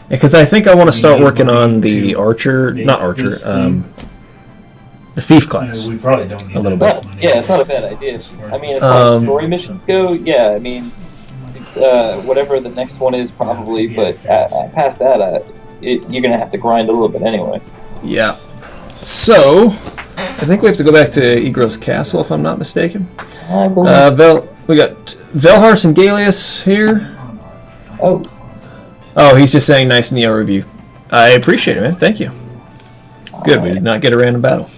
Because I think I want to start working on the archer, not archer, the thief class We probably don't need a little that bit. much money. Yeah, it's not a bad idea. I mean, as far as story missions go, yeah, I mean, whatever the next one is, probably, but past that, you're going to have to grind a little bit anyway. Yeah. So, I think we have to go back to Egros Castle, if I'm not mistaken. I believe. We got Velhars and Galeus here. Oh, Oh, he's just saying nice Neo review. I appreciate it, man. Thank you. Good, we did not get a random battle.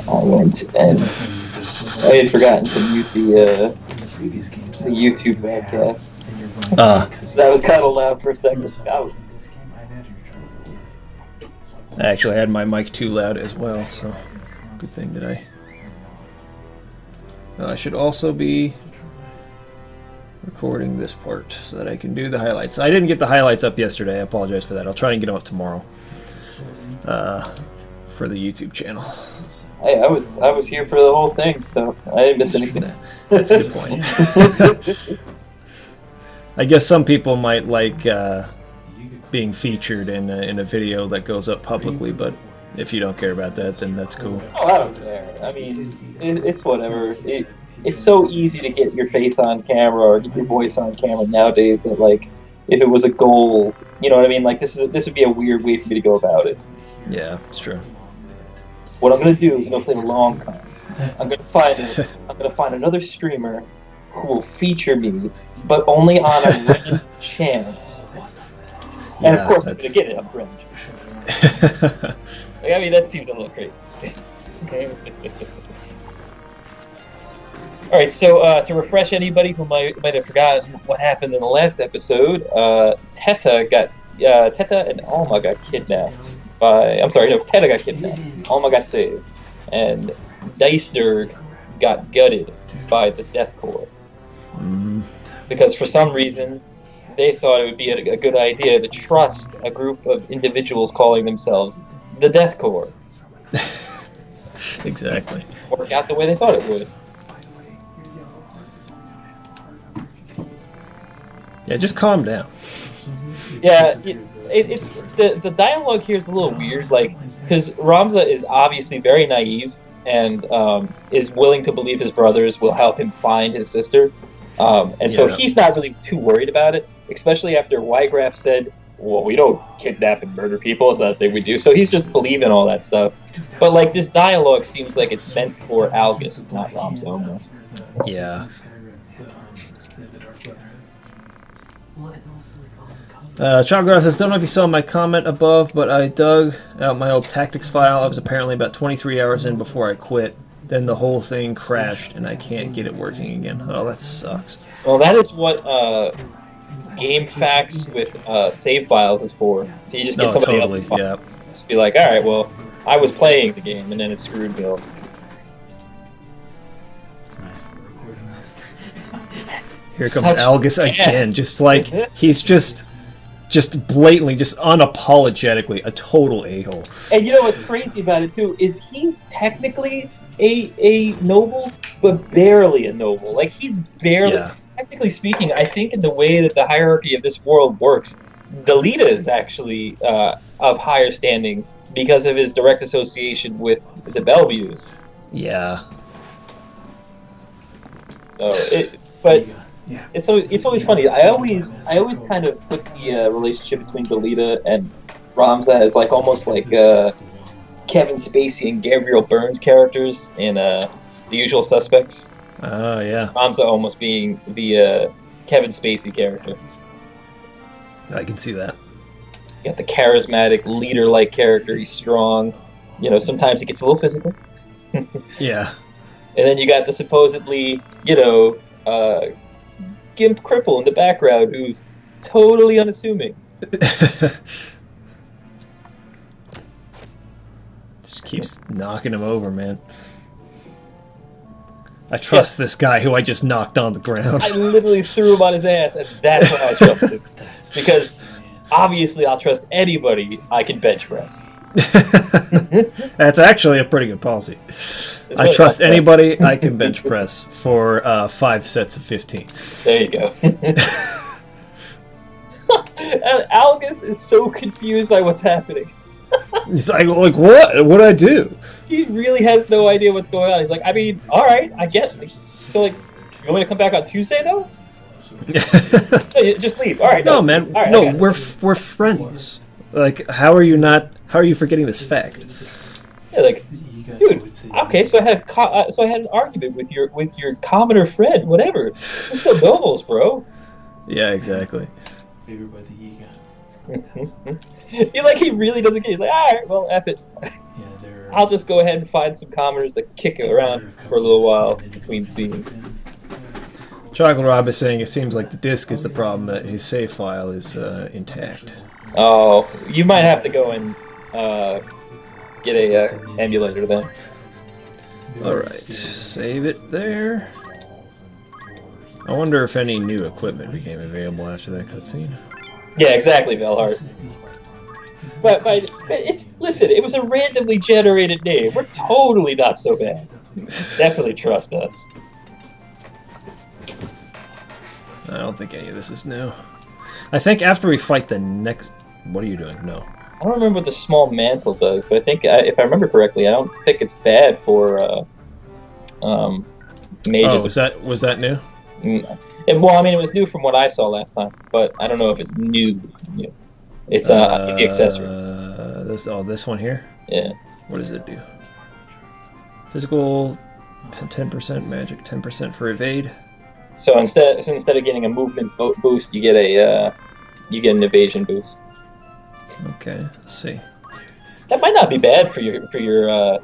I went and I had forgotten to mute the YouTube broadcast. That was kind of loud for a second. Oh. I actually had my mic too loud as well, so good thing that I should also be recording this part so that I can do the highlights. I didn't get the highlights up yesterday. I apologize for that. I'll try and get them up tomorrow for the YouTube channel. Hey, I was here for the whole thing, so I didn't miss anything. That's a good point. I guess some people might like being featured in a video that goes up publicly, but if you don't care about that, then that's cool. Oh, I don't care. I mean, it's whatever. It's so easy to get your face on camera or get your voice on camera nowadays that, like, if it was a goal, you know what I mean? Like, this would be a weird way for me to go about it. Yeah, it's true. What I'm gonna do is I'm gonna play the long con. I'm gonna find another streamer who will feature me, but only on a random chance. And of course, I'm gonna get it. I'm cringe. Like, I mean, that seems a little crazy. All right, so to refresh anybody who might have forgotten what happened in the last episode, Teta and Alma got kidnapped Teta got kidnapped. Alma got saved, and Deister got gutted by the Death Corps. Because for some reason, they thought it would be a good idea to trust a group of individuals calling themselves the Death Corps. Exactly. Worked out the way they thought it would. Yeah, just calm down. Yeah, it's the dialogue here is a little weird, like, because Ramza is obviously very naive and is willing to believe his brothers will help him find his sister, so he's not really too worried about it, especially after Wygraf said, well, we don't kidnap and murder people, it's not a thing we do, so he's just believing all that stuff. But, like, this dialogue seems like it's meant for Algus, not Ramza, almost. Yeah. Chograph says, don't know if you saw my comment above, but I dug out my old tactics file. I was apparently about 23 hours in before I quit. Then the whole thing crashed, and I can't get it working again. Oh, that sucks. Well, that is what GameFAQs with save files is for. So you just get somebody else's file. Yeah. Just be like, all right, well, I was playing the game, and then it screwed me up. It's nice that we're recording this. Here comes Algus again. Just like, he's just blatantly, just unapologetically a total a-hole. And you know what's crazy about it, too, is he's technically a noble, but barely a noble. Like, he's barely, technically speaking, I think in the way that the hierarchy of this world works, Delita is actually of higher standing because of his direct association with the Bellevues. Yeah. So, it's always funny. I always kind of put the relationship between Delita and Ramza as like almost like Kevin Spacey and Gabriel Byrne's characters in The Usual Suspects. Oh yeah. Ramza almost being the Kevin Spacey character. I can see that. You got the charismatic leader-like character. He's strong. You know, sometimes he gets a little physical. Yeah. And then you got the supposedly, gimp cripple in the background who's totally unassuming. Just keeps knocking him over, man. I trust this guy who I just knocked on the ground. I literally threw him on his ass, and that's when I trust him. Because obviously I'll trust anybody I can bench press. That's actually a pretty good policy. I really trust not bad. anybody I can bench press for 5 sets of 15. There you go. And Algus is so confused by what's happening. He's like what? What'd I do? He really has no idea what's going on. He's like, I mean, all right, I get it. So, like, you want me to come back on Tuesday, though? No, just leave. All right. No, man. All right, No, I got it. we're friends. Like, how are you forgetting this fact? Yeah, like, You got dude. votes in. Okay, so I had an argument with your commoner friend, whatever. It's so novels, bro. Yeah, exactly. Favored by the ego. He really doesn't get it. He's like, all right, well, F it. Yeah, they're. I'll just go ahead and find some commoners to kick it around for a little while between scenes. Chocolate Rob is saying it seems like the disk is the problem, that his save file is intact. Oh, you might have to go and get a emulator then. Alright, save it there. I wonder if any new equipment became available after that cutscene. Yeah, exactly, Velhart. But it's listen. It was a randomly generated name. We're totally not so bad. Definitely trust us. I don't think any of this is new. I think after we fight the next... What are you doing? No. I don't remember what the small mantle does, but I think if I remember correctly, I don't think it's bad for mages. Oh, was that new? Well, I mean, it was new from what I saw last time, but I don't know if it's new. It's the accessories. This one here? Yeah. What does it do? Physical, 10% magic, 10% for evade. So instead of getting a movement boost, you get an evasion boost. Okay, let's see. That might not be bad for your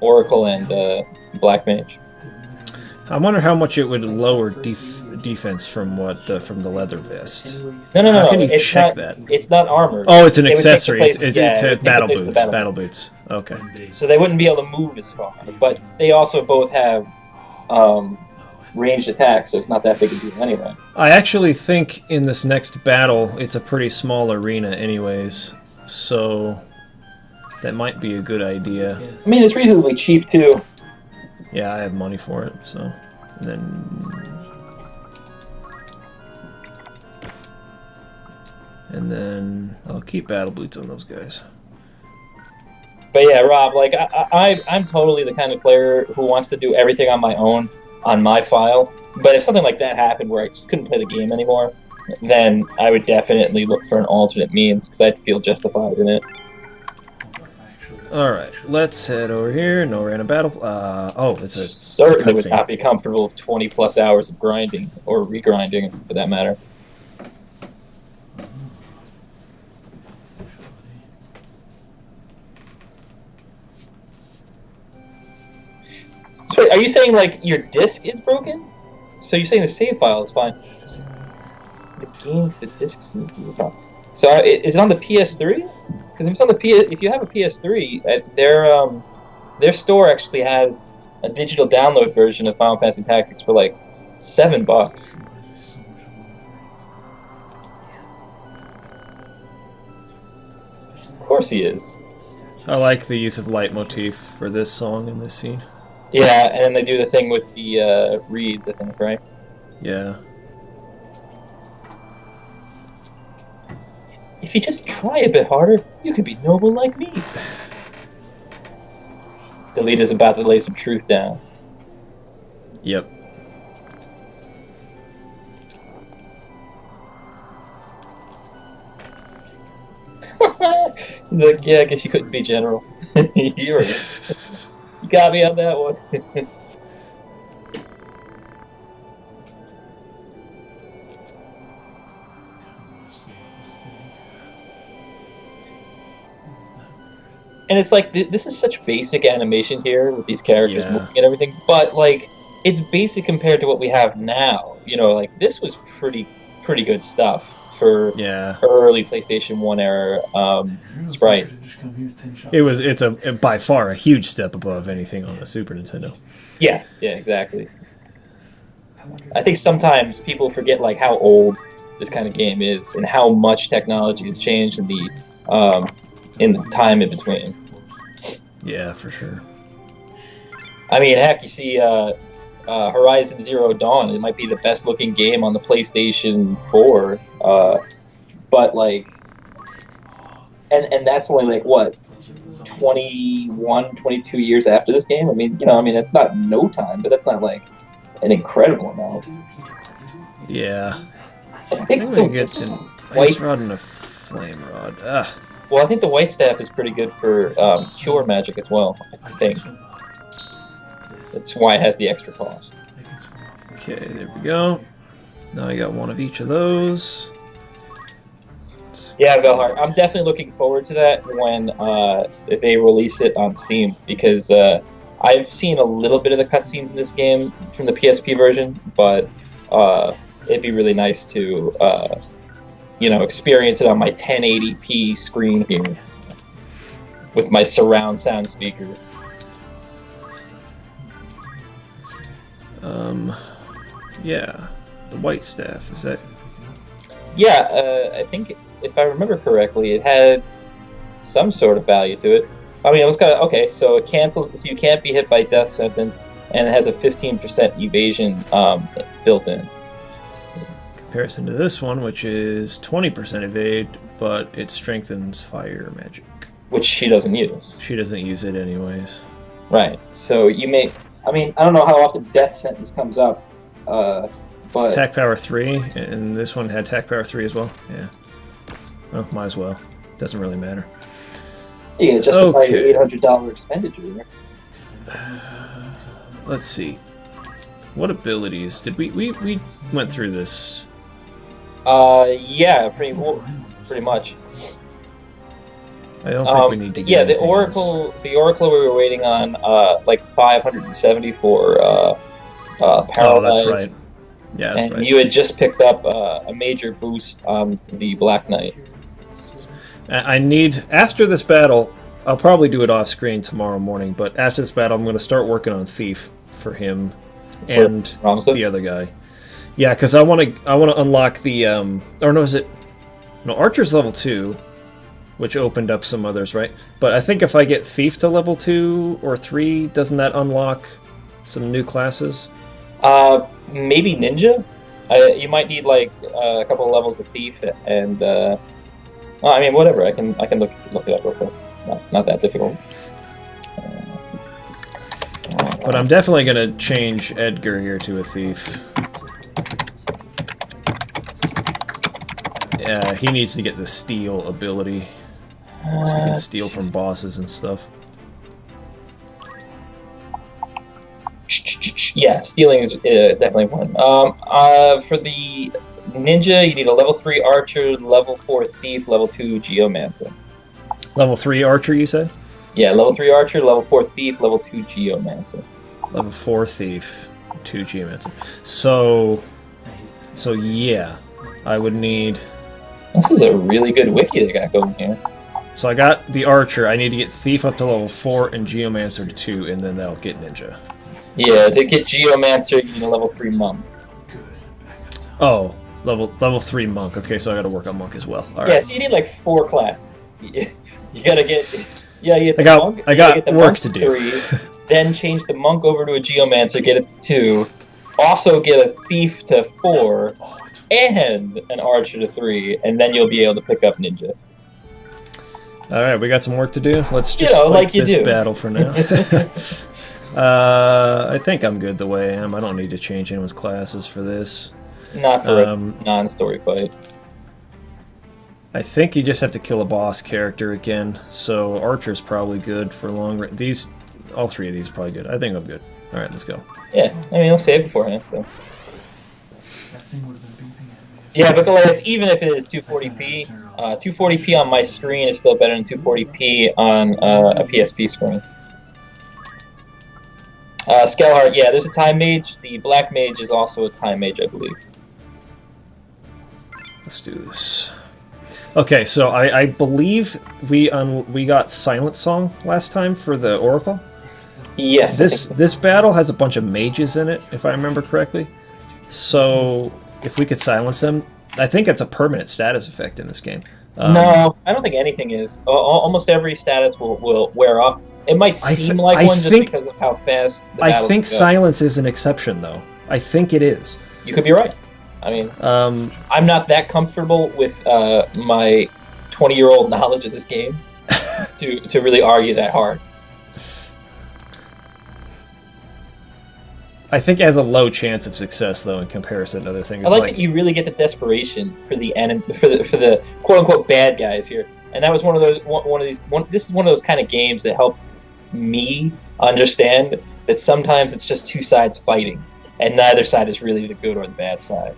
Oracle and Black Mage. I wonder how much it would lower defense from from the leather vest. No. How can you it's check not, that? It's not armor. Oh, it's an It would take the accessory. place- It's yeah, it would take the battle place of the boots. battle Battle boots. Okay. So they wouldn't be able to move as far, but they also both have ranged attacks, so it's not that big a deal anyway. I actually think in this next battle, it's a pretty small arena anyways, so that might be a good idea. I mean, it's reasonably cheap too. Yeah, I have money for it, so... And then I'll keep battle boots on those guys. But yeah, Rob, like I'm totally the kind of player who wants to do everything on my own on my file. But if something like that happened where I just couldn't play the game anymore, then I would definitely look for an alternate means because I'd feel justified in it. Alright, let's head over here. No random battle. It's a Certainly would cutscene. not be comfortable with 20 plus hours of grinding or regrinding for that matter. So wait, are you saying like your disk is broken? So you're saying the save file is fine? The game, the disk seems to be fine. So is it on the PS3? Because if it's on the if you have a PS3, their store actually has a digital download version of Final Fantasy Tactics for like $7. Of course he is. I like the use of leitmotif for this song in this scene. Yeah, and then they do the thing with the reeds, I think, right? Yeah. If you just try a bit harder, you could be noble like me. Delita's about to lay some truth down. Yep. He's like, yeah, I guess you couldn't be general. You got me on that one. And it's like, this is such basic animation here with these characters Yeah. moving and everything, but like, it's basic compared to what we have now. You know, like, this was pretty good stuff for Yeah. early PlayStation 1 era sprites. It's by far a huge step above anything on the Super Nintendo. Yeah, exactly. I think sometimes people forget like how old this kind of game is and how much technology has changed in the in the time in between. Yeah, for sure. I mean, heck, you see Horizon Zero Dawn. It might be the best looking game on the PlayStation 4, but like, and that's only like what, 21, 22 years after this game. I mean, that's not no time, but that's not like an incredible amount. Yeah. I think I'm gonna get to Ice Rod and a Flame Rod. Well, I think the White Staff is pretty good for Cure Magic as well, I think. That's why it has the extra cost. Okay, there we go. Now I got one of each of those. Yeah, Velhar, I'm definitely looking forward to that when they release it on Steam, because I've seen a little bit of the cutscenes in this game from the PSP version, but it'd be really nice to experience it on my 1080p screen here with my surround sound speakers. Yeah, the White Staff, is that? Yeah, I think if I remember correctly, it had some sort of value to it. I mean, it was kind of okay. So it cancels, so you can't be hit by death sentence, and it has a 15% evasion built in. Comparison to this one, which is 20% evade, but it strengthens fire magic. Which she doesn't use. She doesn't use it anyways. Right. So you may. I mean, I don't know how often death sentence comes up, but attack power 3, and this one had attack power 3 as well. Yeah. Well, might as well. Doesn't really matter. Yeah, justify your $800 expenditure. Let's see. What abilities did we went through this? Yeah, pretty much. I don't think we need to get the anything Oracle. else. The Oracle we were waiting on, like 570 for Paralyze. Oh, that's right. Yeah, that's and right. you had just picked up a major boost on the Black Knight. I need, after this battle, I'll probably do it off screen tomorrow morning, but after this battle I'm going to start working on Thief for him and the other guy. Yeah, because I want to unlock the Archer's level 2, which opened up some others, right? But I think if I get Thief to level 2 or 3, doesn't that unlock some new classes? Maybe Ninja. You might need like a couple of levels of Thief, and well, I mean, whatever. I can look it up real quick. Not that difficult. But I'm definitely going to change Edgar here to a Thief. Yeah, he needs to get the steal ability, so he can steal from bosses and stuff. Yeah, stealing is definitely one. For the Ninja, you need a level 3 Archer, level 4 Thief, level 2 Geomancer. Level 3 Archer, you said? Yeah, level 3 Archer, level 4 Thief, level 2 Geomancer. Level 4 Thief, 2 Geomancer. So yeah, I would need... This is a really good wiki they got going here. So I got the Archer, I need to get Thief up to level 4 and Geomancer to 2, and then that'll get Ninja. Yeah, to get Geomancer, you need a level 3 Monk. Oh, level 3 Monk. Okay, so I gotta work on Monk as well. All right. Yeah, so you need like 4 classes. You gotta get... Yeah, you get the Monk. I got get the work Monk to do. 3, then change the Monk over to a Geomancer, get it to 2. Also get a Thief to 4, and an Archer to 3, and then you'll be able to pick up Ninja. Alright, we got some work to do. Let's just fight like you this do. battle for now. I think I'm good the way I am. I don't need to change anyone's classes for this. Not for a non-story fight. I think you just have to kill a boss character again, so Archer's probably good for long range. All 3 of these are probably good. I think I'm good. Alright, let's go. Yeah, I mean, I'll save beforehand, so... Yeah, but Goliath, even if it is 240p, 240p on my screen is still better than 240p on a PSP screen. Skelhart, yeah, there's a Time Mage. The Black Mage is also a Time Mage, I believe. Let's do this. Okay, so I believe we got Silent Song last time for the Oracle. Yes. This battle has a bunch of mages in it, if I remember correctly. So if we could silence them, I think it's a permanent status effect in this game. No, I don't think anything is. Almost every status will wear off. It might seem like I one just think- because of how fast the I battles think go. silence is an exception, though. I think it is. You could be right. I mean, I'm not that comfortable with my 20-year-old knowledge of this game to really argue that hard. I think it has a low chance of success, though, in comparison to other things. I like that you really get the desperation for the for the quote unquote bad guys here, and that was one of those this is one of those kind of games that help me understand that sometimes it's just two sides fighting, and neither side is really the good or the bad side.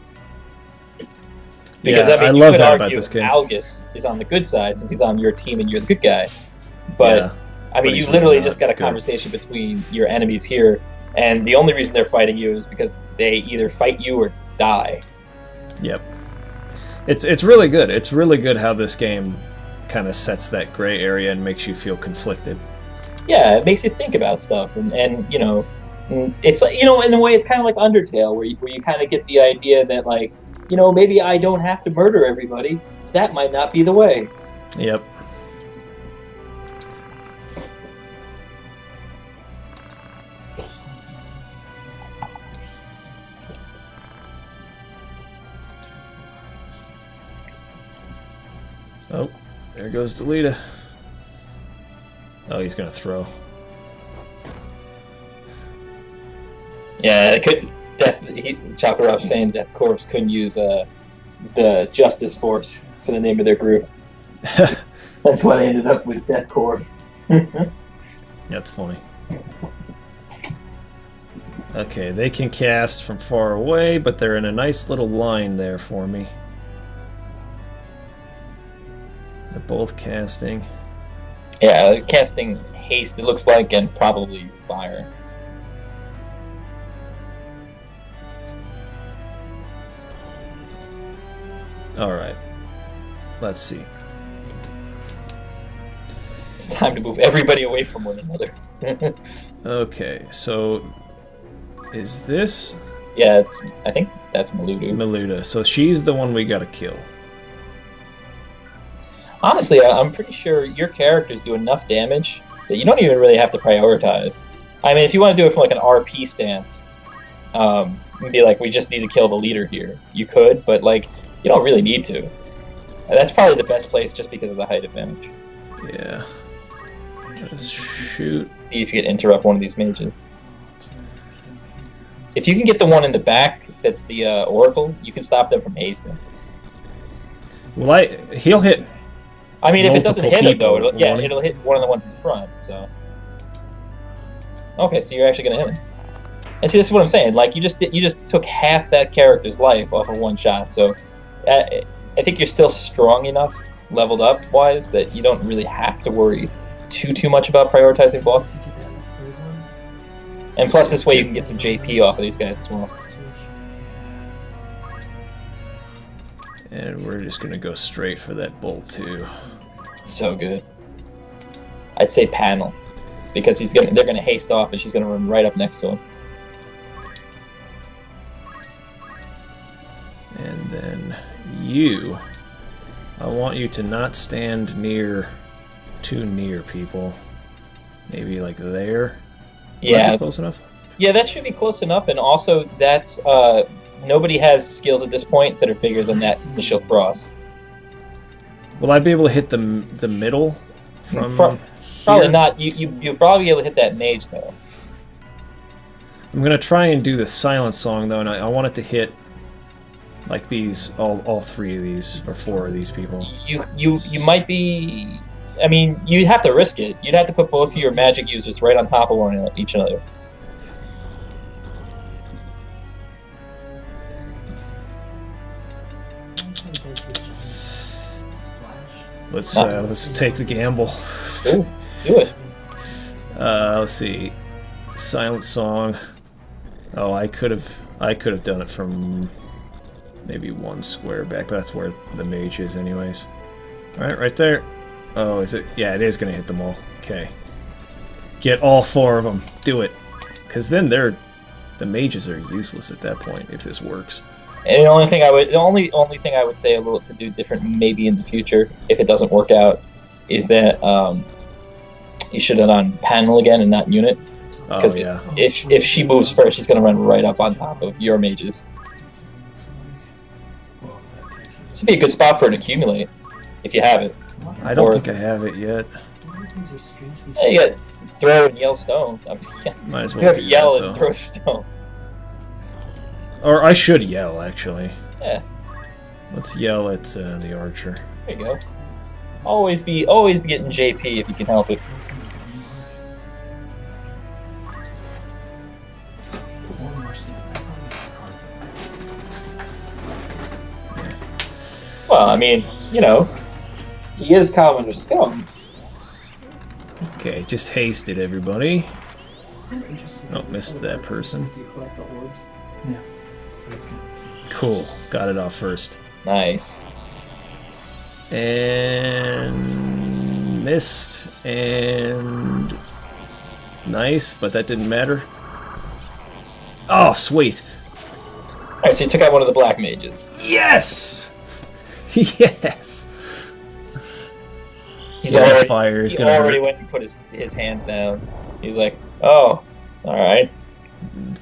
Because Yeah, I mean, I you love could that argue about this game. Algus is on the good side since he's on your team and you're the good guy, but Yeah, I mean, but you he's literally really just not got a good. conversation between your enemies here, and the only reason they're fighting you is because they either fight you or die. Yep. It's really good. It's really good how this game kind of sets that gray area and makes you feel conflicted. Yeah, it makes you think about stuff, and you know, it's like, you know, in a way, it's kind of like Undertale, where you kind of get the idea that, like, you know, maybe I don't have to murder everybody. That might not be the way. Yep. Oh, there goes Delita. Oh, he's gonna throw. Yeah, it could. Chakarov saying Death Corps couldn't use the Justice Force for the name of their group. That's why they ended up with Death Corps. That's funny. Okay, they can cast from far away, but they're in a nice little line there for me. They're both casting. Yeah, casting haste, it looks like, and probably fire. Alright. Let's see. It's time to move everybody away from one another. Okay, so is this Yeah, I think that's Maludu. Meluda? So she's the one we gotta kill. Honestly, I'm pretty sure your characters do enough damage that you don't even really have to prioritize. I mean, if you want to do it from like an RP stance, and be like, we just need to kill the leader here, you could, but like, you don't really need to. That's probably the best place just because of the height advantage. Yeah. Let's shoot. See if you can interrupt one of these mages. If you can get the one in the back that's the Oracle, you can stop them from hasting. Well, he'll hit. I mean, if it doesn't Multiple hit him, though, people, it'll, yeah, won't it? it'll hit one of the ones in front, so... Okay, so you're actually gonna hit him. And see, this is what I'm saying, like, you just took half that character's life off of one shot, so... I think you're still strong enough, leveled up-wise, that you don't really have to worry too much about prioritizing bosses. And plus, this way you can get some JP off of these guys as well. And we're just gonna go straight for that bolt too. So good. I'd say panel, because they're gonna haste off, and she's gonna run right up next to him. And then you, I want you to not stand too near people. Maybe like there. Would that Yeah, be close enough. yeah, that should be close enough, and also that's nobody has skills at this point that are bigger than that initial cross. Will I be able to hit the middle from Probably here? not. You'll probably be able to hit that mage though. I'm gonna try and do the silent song though, and I want it to hit like these, all three of these or four of these people. You might be. I mean, you'd have to risk it. You'd have to put both of your magic users right on top of each other. Let's take the gamble. Ooh, do it. Let's see, silent song. Oh, I could have done it from maybe one square back, but that's where the mage is anyways. Alright, right there. Oh, is it? Yeah, it is gonna hit them all. Okay. Get all four of them. Do it. Because then the mages are useless at that point, if this works. And the only thing I would say a little to do different maybe in the future if it doesn't work out is that you should have done panel again and not unit. Oh Because yeah. if she moves first, she's gonna run right up on top of your mages. This would be a good spot for an accumulate if you have it. I don't Or- think I have it yet. Yeah, you got throw and yell stone. Might as You well have do to yell that and though. throw stone. Or I should yell actually. Yeah, Let's yell at the archer. there you go. Always be getting JP if you can help it. Well, I mean, you know, he is Commander Scum. Okay, just hasted everybody. Oh, missed that person. Cool, got it off first. Nice. And missed and nice, but that didn't matter. Oh, sweet. Alright, so you took out one of the black mages. Yes. Yes. He's Yeah, already, fire is he gonna already hurt. went and put his hands down. He's like, oh, alright.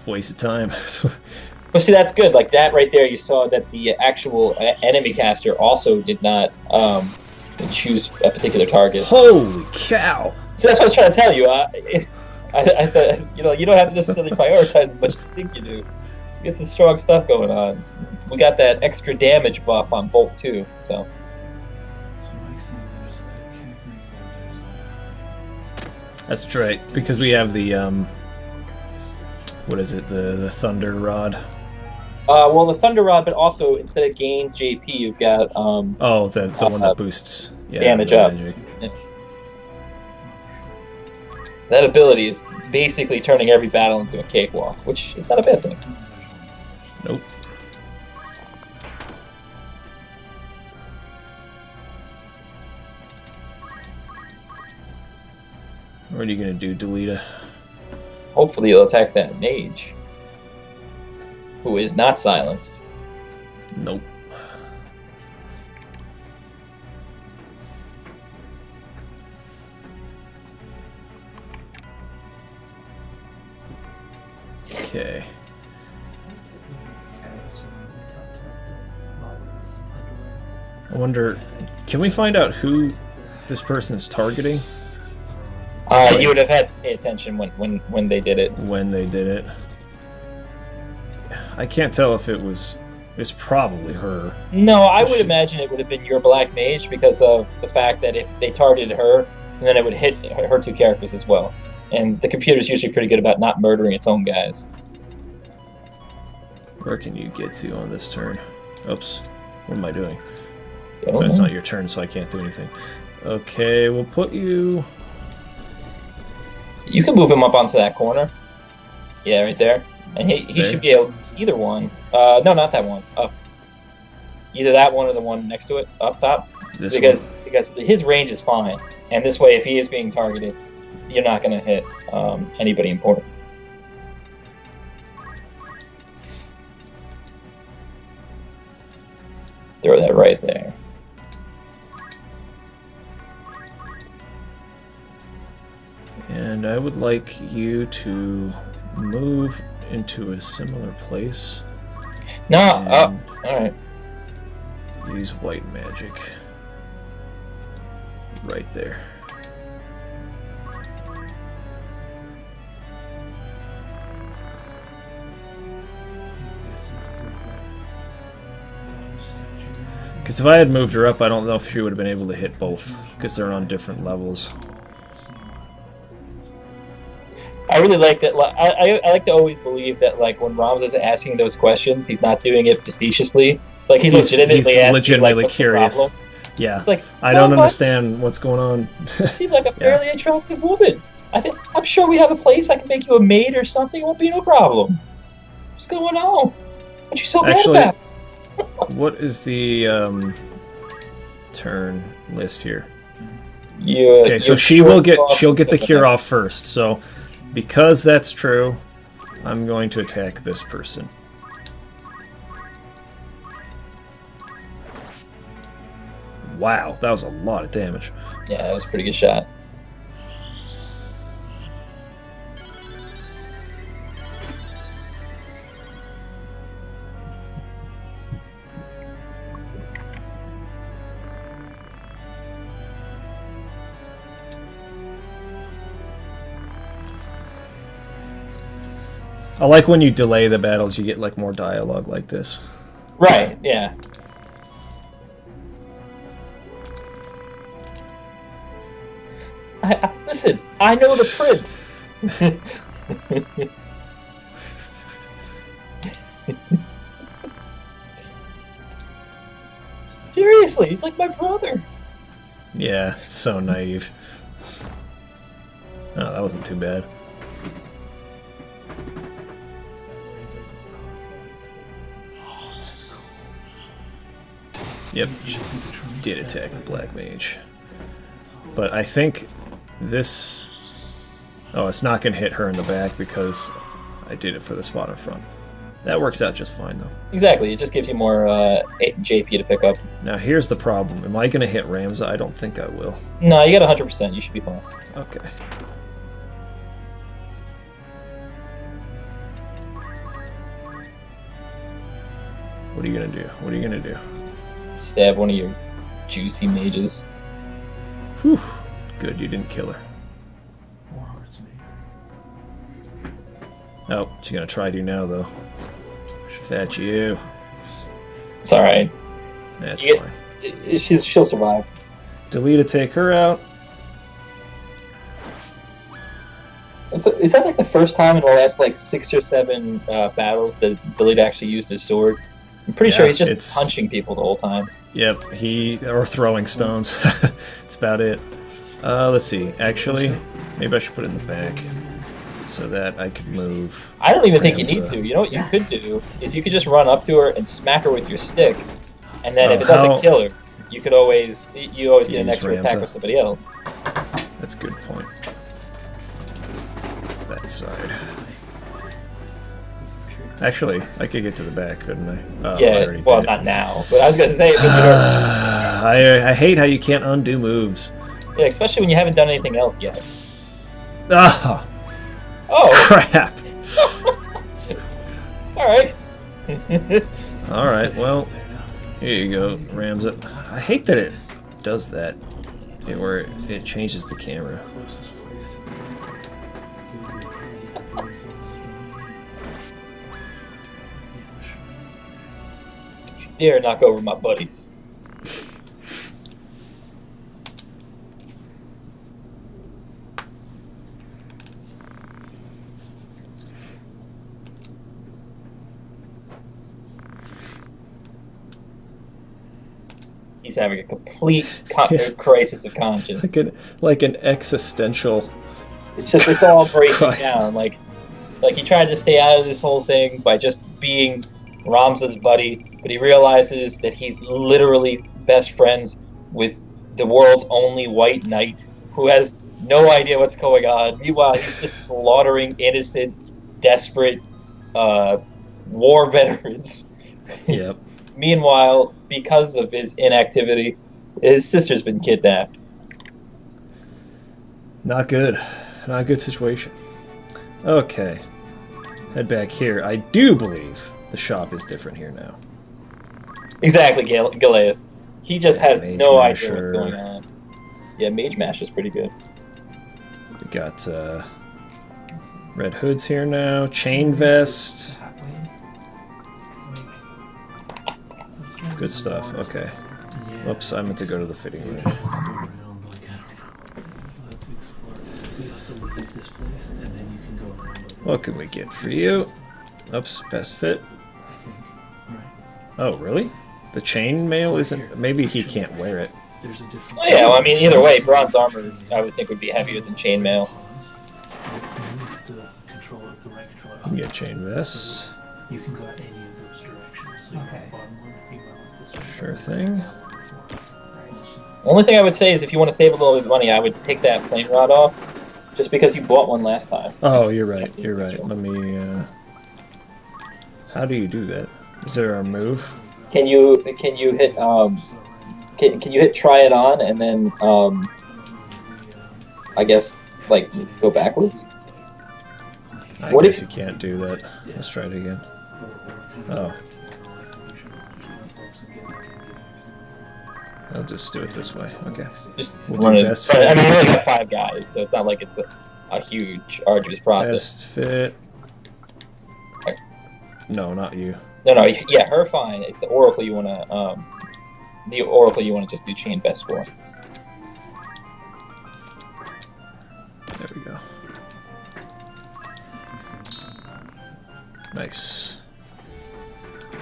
Waste of time. Well, see, that's good. Like that right there, you saw that the actual enemy caster also did not choose a particular target. Holy cow! So that's what I was trying to tell you. I thought, you know, you don't have to necessarily prioritize as much as you think you do. Get some strong stuff going on. We got that extra damage buff on Bolt too, so. That's right, because we have the what is it? The thunder rod. Well, the Thunder Rod, but also instead of gain JP, you've got Oh, the one that boosts damage the up. magic. That ability is basically turning every battle into a cakewalk, which is not a bad thing. Nope. What are you gonna do, Delita? Hopefully, you'll attack that mage, who is not silenced. Nope. Okay. I wonder, can we find out who this person is targeting You would have had to pay attention when they did it. when they did it? I can't tell if it was. It's probably her. No, I would She- imagine it would have been your black mage because of the fact that if they targeted her, then it would hit her two characters as well. And the computer's usually pretty good about not murdering its own guys. Where can you get to on this turn? Oops. What am I doing? Don't It's know. not your turn, so I can't do anything. Okay, we'll put you. You can move him up onto that corner. Yeah, right there. And he There? should be able either one. No, not that one. Up. Either that one or the one next to it, up top. This Because his range is fine. And this way, if he is being targeted, you're not going to hit anybody important. Throw that right there. one. And I would like you to move into a similar place. No, and alright. use white magic. Right there. Because if I had moved her up, I don't know if she would have been able to hit both, because they're on different levels. I really like that. I like to always believe that, like, when Rams is asking those questions, he's not doing it facetiously. Like, he's legitimately asking, legitimately like, what's the curious. problem? Yeah, It's like, I don't well, what? understand what's going on. You seem like a fairly attractive woman. I'm sure we have a place I can make you a maid or something. It won't be no problem. What's going on? What you so mad Actually, about? What is the turn list here? Okay, so she'll get the cure off first. So because that's true, I'm going to attack this person. Wow, that was a lot of damage. Yeah, that was a pretty good shot. I like when you delay the battles, you get like more dialogue like this. Right, yeah. Listen, I know the prince. Seriously, he's like my brother. Yeah, so naive. Oh, that wasn't too bad. Yep, did attack the Black Mage. But I think this... Oh, it's not going to hit her in the back because I did it for the spot in front. That works out just fine, though. Exactly, it just gives you more JP to pick up. Now, here's the problem. Am I going to hit Ramza? I don't think I will. No, you got 100%. You should be fine. Okay. What are you going to do? What are you going to do? Stab one of your juicy mages. Whew. Good, you didn't kill her. More hearts, me. Oh, she's going to try to now, though. That's you. It's alright. That's You fine. She'll survive. Delete to take her out. Is that like the first time in the last like 6 or 7 battles that Delete actually used his sword? I'm pretty sure Yeah, he's just it's- punching people the whole time. Yep, or throwing stones. That's about it. Let's see. Actually, maybe I should put it in the back so that I could move. I don't even think you need Ramza. to. You know what you could do is you could just run up to her and smack her with your stick, and then Oh, if it doesn't how- kill her, you always get an Use extra attack Ramza. with somebody else. That's a good point. That side. This is crazy. Actually, I could get to the back, couldn't I? Oh, I Yeah, already well, did. not now, but I was gonna say, I hate how you can't undo moves. yeah, especially when you haven't done anything else yet. Ah, Oh, crap. all right. All right, well, here you go, Ramza. I hate that it does that, where it changes the camera. Closest place to me. He would be pretty happy with someone who's doing it. Dare knock over my buddies. He's having a complete Yes. crisis of conscience. Like an existential. It's all breaking Crisis. down. Like he tried to stay out of this whole thing by just being Ramza's buddy, but he realizes that he's literally best friends with the world's only white knight who has no idea what's going on. Meanwhile, he's just slaughtering innocent, desperate war veterans. Yep. Meanwhile, because of his inactivity, his sister's been kidnapped. Not good. Not a good situation. Okay. Head back here. I do believe the shop is different here now. Exactly, Galeas. He just has Mage no idea Masher. what's going on. Yeah, Mage Mash is pretty good. We got Red Hoods here now. Chain Vest. Good stuff. Okay. Whoops, I meant to go to the fitting room. We'll have to explore. We have to leave this place, and then you can go around. What can we get for you? Oops, best fit. I think. Right. Oh, really? The chain mail isn't... Maybe he can't wear it. There's a different. Oh, yeah, well, I mean, either way, bronze armor I would think would be heavier than chainmail. Move the controller, the right controller. You can get chain vest. You can go any of those directions. So you Okay. can bottom one, you can go this way. Sure thing. Only thing I would say is if you want to save a little bit of money, I would take that plane rod off, just because you bought one last time. Oh, you're right. You're right. Let me... How do you do that? Is there a move? Can you hit can you hit try it on and then I guess like go backwards? I What guess if- you can't do that. Let's try it again. Oh. I'll just do it this way. Okay. Just We'll do run it. best But, I fit. mean, we only got 5 guys, so it's not like it's a huge, arduous process. Best fit. No, not you. No, yeah, her fine. It's the oracle you want to just do chain best for. There we go. Nice.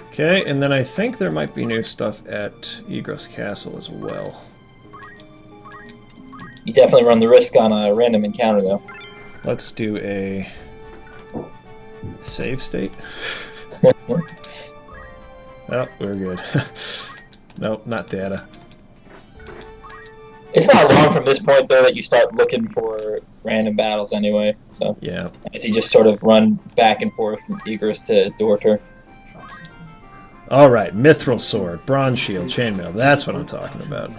Okay, and then I think there might be new stuff at Egros Castle as well. You definitely run the risk on a random encounter, though. Let's do a save state. Oh, we're good. Nope, not data. It's not long from this point, though, that you start looking for random battles anyway. So Yeah. as you just sort of run back and forth from Egros to Dorter. All right, Mithril Sword, Bronze Shield, Chainmail. That's what I'm talking about.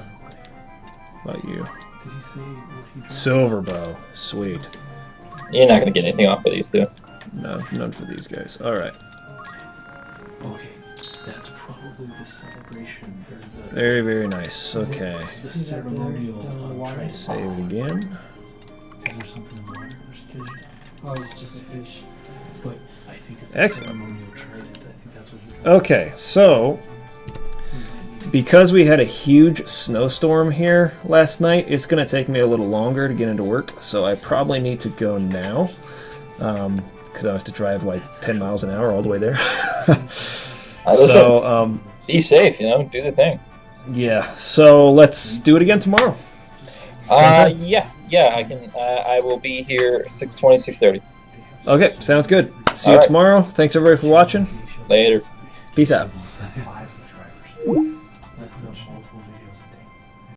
What about you? Did he say what he dropped? Silver Bow. Sweet. You're not going to get anything off of these two. No, none for these guys. All right. Okay, that's probably the celebration or the Very, very nice. Okay. the ceremonial trident. Save again. Is there something in the water? There's fish. Oh, it's just a fish. But I think it's a Excellent. ceremonial trident. I think that's what he dropped. Okay, so because we had a huge snowstorm here last night, it's going to take me a little longer to get into work, so I probably need to go now. Because I have to drive like 10 miles an hour all the way there. So, Be safe, do the thing. yeah, so let's do it again tomorrow. Yeah, I can. I will be here 6:20, 6:30. Okay, sounds good. See you All right. tomorrow. Thanks everybody for watching. Later. Peace out. That's multiple videos a day.